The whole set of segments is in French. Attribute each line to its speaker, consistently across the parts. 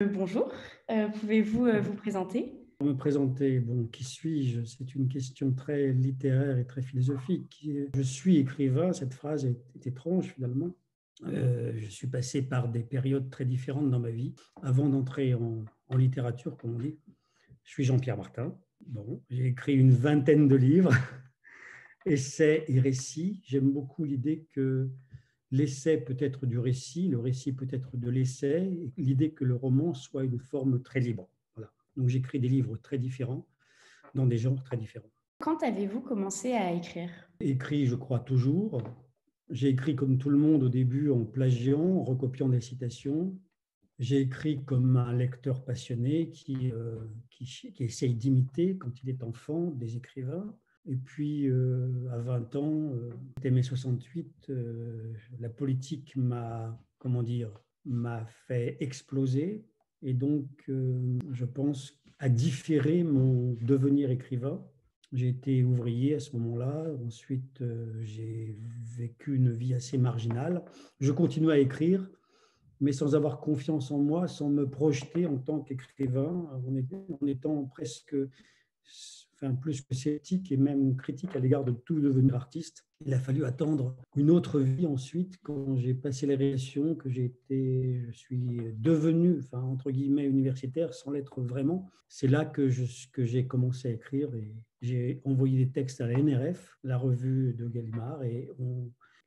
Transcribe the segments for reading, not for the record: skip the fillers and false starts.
Speaker 1: Bonjour, pouvez-vous vous présenter?
Speaker 2: Pour me présenter, bon, qui suis-je? C'est une question très littéraire et très philosophique. Je suis écrivain, cette phrase est étrange finalement. Je suis passé par des périodes très différentes dans ma vie avant d'entrer en littérature, comme on dit. Je suis Jean-Pierre Martin. Bon, j'ai écrit une vingtaine de livres, essais et récits. J'aime beaucoup l'idée que l'essai peut être du récit, le récit peut être de l'essai, et l'idée que le roman soit une forme très libre. Voilà. Donc j'écris des livres très différents, dans des genres très différents.
Speaker 1: Quand avez-vous commencé à écrire?
Speaker 2: Écrit, je crois, toujours. J'ai écrit comme tout le monde au début en plagiant, en recopiant des citations. J'ai écrit comme un lecteur passionné qui essaye d'imiter, quand il est enfant, des écrivains. Et puis, à 20 ans, c'était mai 68, la politique comment dire, m'a fait exploser. Et donc, je pense, à différer mon devenir écrivain. J'ai été ouvrier à ce moment-là. Ensuite, j'ai vécu une vie assez marginale. Je continue à écrire, mais sans avoir confiance en moi, sans me projeter en tant qu'écrivain, en étant presque, enfin, plus que sceptique et même critique à l'égard de tout devenir artiste. Il a fallu attendre une autre vie ensuite, quand j'ai passé les réalisations, je suis devenu, enfin, entre guillemets, universitaire, sans l'être vraiment. C'est là que j'ai commencé à écrire et j'ai envoyé des textes à la NRF, la revue de Gallimard, et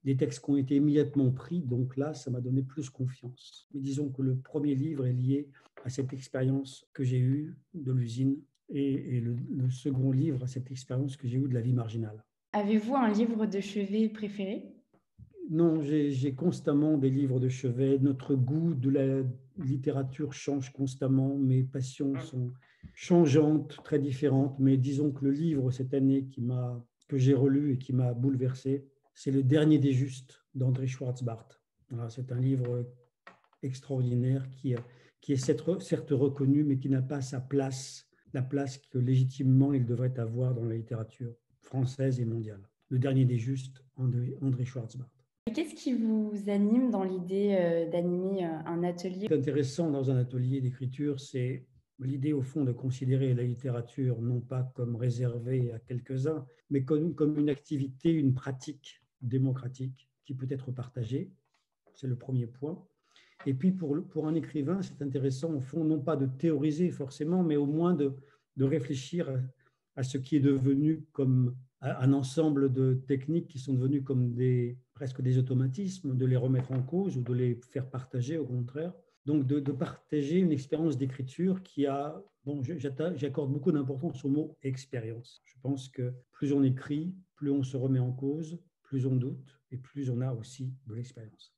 Speaker 2: des textes qui ont été immédiatement pris, donc là, ça m'a donné plus confiance. Mais disons que le premier livre est lié à cette expérience que j'ai eue de l'usine et le second livre à cette expérience que j'ai eue de la vie marginale.
Speaker 1: Avez-vous un livre de chevet préféré?
Speaker 2: Non, j'ai constamment des livres de chevet. Notre goût de la littérature change constamment. Mes passions sont changeantes, très différentes. Mais disons que le livre cette année que j'ai relu et qui m'a bouleversé, c'est Le Dernier des Justes d'André Schwartzbart. Voilà, c'est un livre extraordinaire qui est certes reconnu, mais qui n'a pas sa place, la place que légitimement il devrait avoir dans la littérature française et mondiale. Le Dernier des Justes, André Schwartzbart.
Speaker 1: Qu'est-ce qui vous anime dans l'idée d'animer un atelier?
Speaker 2: Ce qui est intéressant dans un atelier d'écriture, c'est l'idée au fond de considérer la littérature non pas comme réservée à quelques-uns, mais comme une activité, une pratique démocratique qui peut être partagée. C'est le premier point. Et puis pour un écrivain, c'est intéressant au fond non pas de théoriser forcément, mais au moins de réfléchir à ce qui est devenu comme un ensemble de techniques qui sont devenues comme presque des automatismes, de les remettre en cause ou de les faire partager au contraire. Donc de partager une expérience d'écriture qui a, bon, j'accorde beaucoup d'importance au mot expérience. Je pense que plus on écrit, plus on se remet en cause, plus on doute et plus on a aussi de l'expérience.